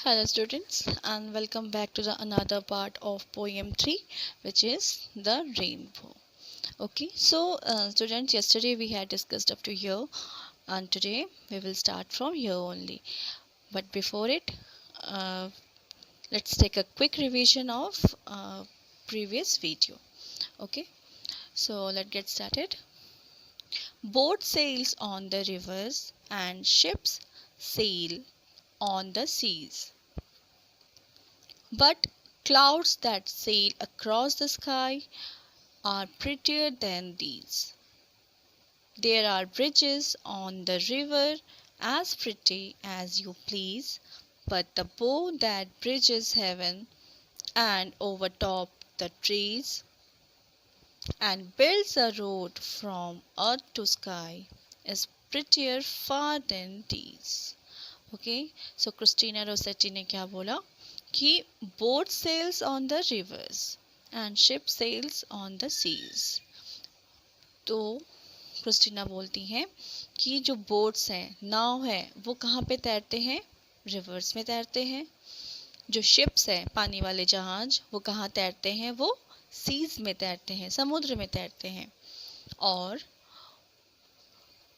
Hello students and welcome back to the another part of poem 3, which is the rainbow. Okay, so students, yesterday we had discussed up to here and today we will start from here only. But before it, uh, let's take a quick revision of previous video. Okay, so let's get started. Boat sails on the rivers and ships sail on the seas. But clouds that sail across the sky are prettier than these. There are bridges on the river as pretty as you please, but the bow that bridges heaven and overtop the trees and builds a road from earth to sky is prettier far than these. Okay, so Christina Rossetti ने क्या बोला कि boat sails on the rivers and ship sails on the seas. तो Christina बोलती हैं कि जो boats हैं, नाव है, वो कहाँ पे तैरते हैं? रिवर्स में तैरते हैं. जो शिप्स है, पानी वाले जहाज, वो कहाँ तैरते हैं? वो सीज में तैरते हैं, समुद्र में तैरते हैं. और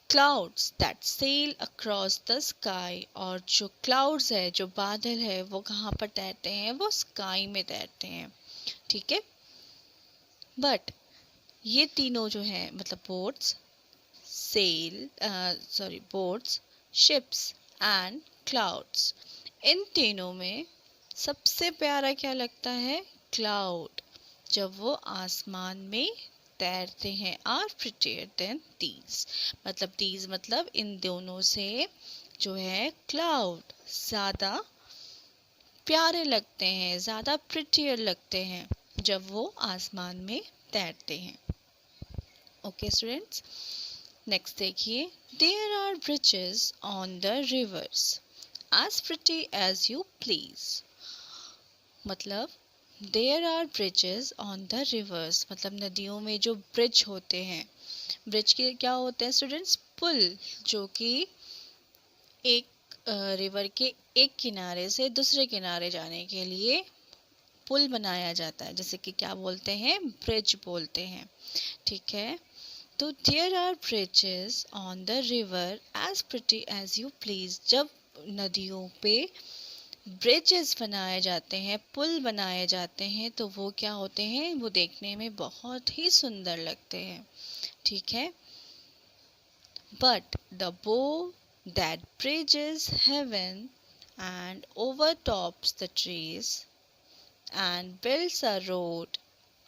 clouds that sail across the sky, और जो क्लाउड्स है, जो बादल है, वो कहाँ पर तैरते हैं? वो स्काई में तैरते हैं. ठीक है. बट ये तीनों जो है, मतलब boats, boats, ships and clouds, इन तीनों में सबसे प्यारा क्या लगता है? क्लाउड. जब वो आसमान में तैरते हैं. आर प्रिटियर देन दीज, मतलब दीज मतलब इन दोनों से जो है क्लाउड ज़्यादा प्यारे लगते हैं, ज़्यादा प्रिटियर लगते हैं जब वो आसमान में तैरते हैं. ओके स्टूडेंट्स, नेक्स्ट देखिए. There are bridges on the rivers as pretty as you please. मतलब there are bridges on the rivers, मतलब नदियों में जो ब्रिज होते हैं. ब्रिज के क्या होते हैं स्टूडेंट्स? पुल, जो कि एक रिवर के एक किनारे से दूसरे किनारे जाने के लिए पुल बनाया जाता है, जैसे कि क्या बोलते हैं? ब्रिज बोलते हैं. ठीक है. तो there are bridges on the river as pretty as you please. जब नदियों पे ब्रिजेस बनाए जाते हैं, पुल बनाए जाते हैं, तो वो क्या होते हैं? वो देखने में बहुत ही सुंदर लगते हैं. ठीक है. बट द बो that bridges heaven and overtops the trees and builds a road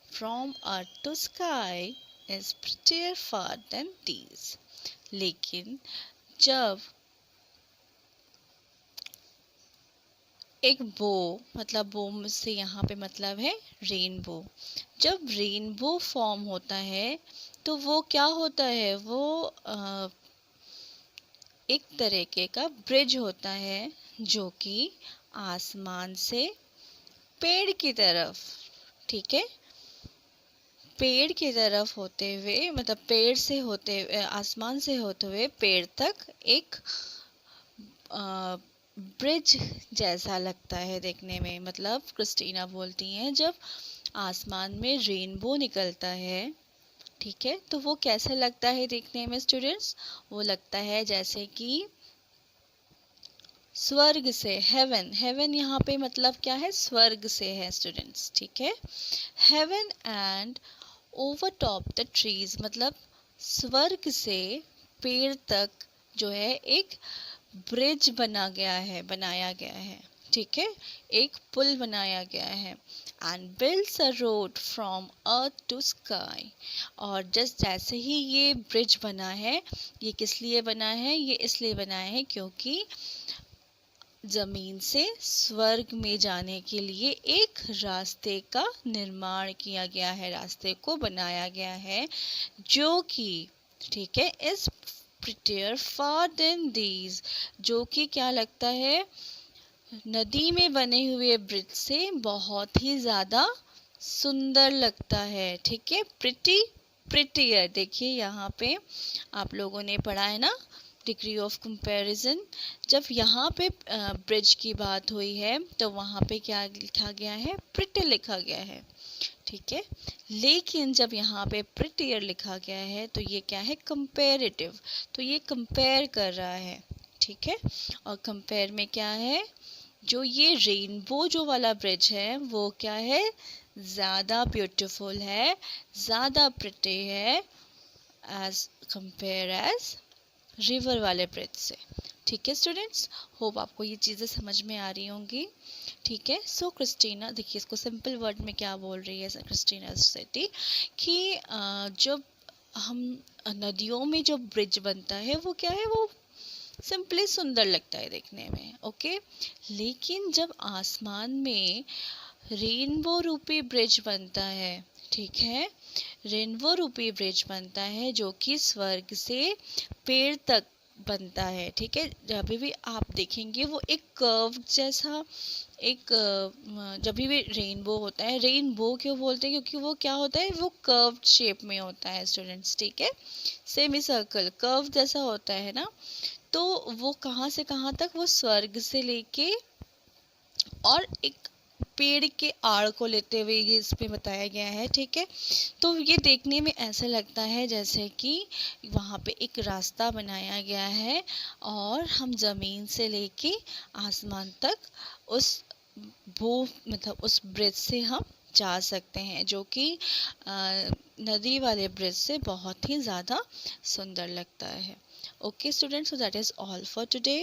from earth to sky is prettier far than these. लेकिन जब एक बो, मतलब बो से यहाँ पे मतलब है रेनबो. जब रेनबो फॉर्म होता है तो वो क्या होता है? वो एक तरीके का ब्रिज होता है, जो कि आसमान से पेड़ की तरफ, ठीक है, पेड़ की तरफ होते हुए, मतलब पेड़ से होते, आसमान से होते हुए पेड़ तक एक ब्रिज जैसा लगता है देखने में. मतलब क्रिस्टीना बोलती हैं जब आसमान में रेनबो निकलता है, ठीक है, तो वो कैसे लगता है देखने में स्टूडेंट्स? वो लगता है जैसे कि स्वर्ग से, हेवन. हेवन यहाँ पे मतलब क्या है? स्वर्ग से है स्टूडेंट्स. ठीक है. Heaven and over top the trees, मतलब स्वर्ग से पेड़ तक जो है एक ब्रिज बनाया गया है. ठीक है. एक पुल बनाया गया है. And builds a road from earth to sky. और जैसे ही ये ब्रिज बना है, ये किस लिए बना है? ये इसलिए बना है क्योंकि जमीन से स्वर्ग में जाने के लिए एक रास्ते का निर्माण किया गया है, रास्ते को बनाया गया है, जो कि, ठीक है, इस प्रिटियर फार देन दीज, जो कि क्या लगता है? नदी में बने हुए ब्रिज से बहुत ही ज़्यादा सुंदर लगता है. ठीक है. Pretty, prettier. देखिए यहाँ पे आप लोगों ने पढ़ा है ना डिग्री ऑफ कंपैरिजन, जब यहाँ पे ब्रिज की बात हुई है तो वहाँ पे क्या लिखा गया है, प्रिटी लिखा गया है, ठीक है। लेकिन जब यहाँ पे प्रिटियर लिखा गया है तो ये क्या है, कंपैरेटिव, तो ये कंपेयर कर रहा है, ठीक है। और कंपेयर में क्या है, जो ये रेनबो जो वाला ब्रिज है वो क्या है, ज़्यादा ब्यूटीफुल है, ज़्यादा प्रिटी है एज कंपेयर एज रिवर वाले ब्रिज से, ठीक है स्टूडेंट्स। होप आपको ये चीज़ें समझ में आ रही होंगी, ठीक है। सो क्रिस्टीना, देखिए इसको सिंपल वर्ड में क्या बोल रही है क्रिस्टीना सेटी कि जब हम नदियों में जो ब्रिज बनता है वो क्या है, वो सिंपली सुंदर लगता है देखने में, ओके। लेकिन जब आसमान में रेनबो रूपी ब्रिज बनता है, ठीक है, रेनबो रूपी ब्रिज बनता है जो कि स्वर्ग से पेड़ तक बनता है, ठीक है। जब भी आप देखेंगे वो एक कर्व जैसा, एक जब भी रेनबो होता है, रेनबो क्यों बोलते हैं, क्योंकि वो क्या होता है, वो कर्व शेप में होता है स्टूडेंट्स, ठीक है। सेमी सर्कल कर्व जैसा होता है ना, तो वो कहाँ से कहाँ तक, वो स्वर्ग से लेके और एक पेड़ के आड़ को लेते हुए ये इसमें बताया गया है, ठीक है। तो ये देखने में ऐसा लगता है जैसे कि वहाँ पे एक रास्ता बनाया गया है और हम ज़मीन से लेके आसमान तक उस मतलब उस ब्रिज से हम जा सकते हैं, जो कि नदी वाले ब्रिज से बहुत ही ज़्यादा सुंदर लगता है। Okay students, so that is all for today.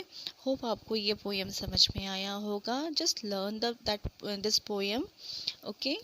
Hope आपको ये पोएम समझ में आया होगा। Just learn that this poem, okay.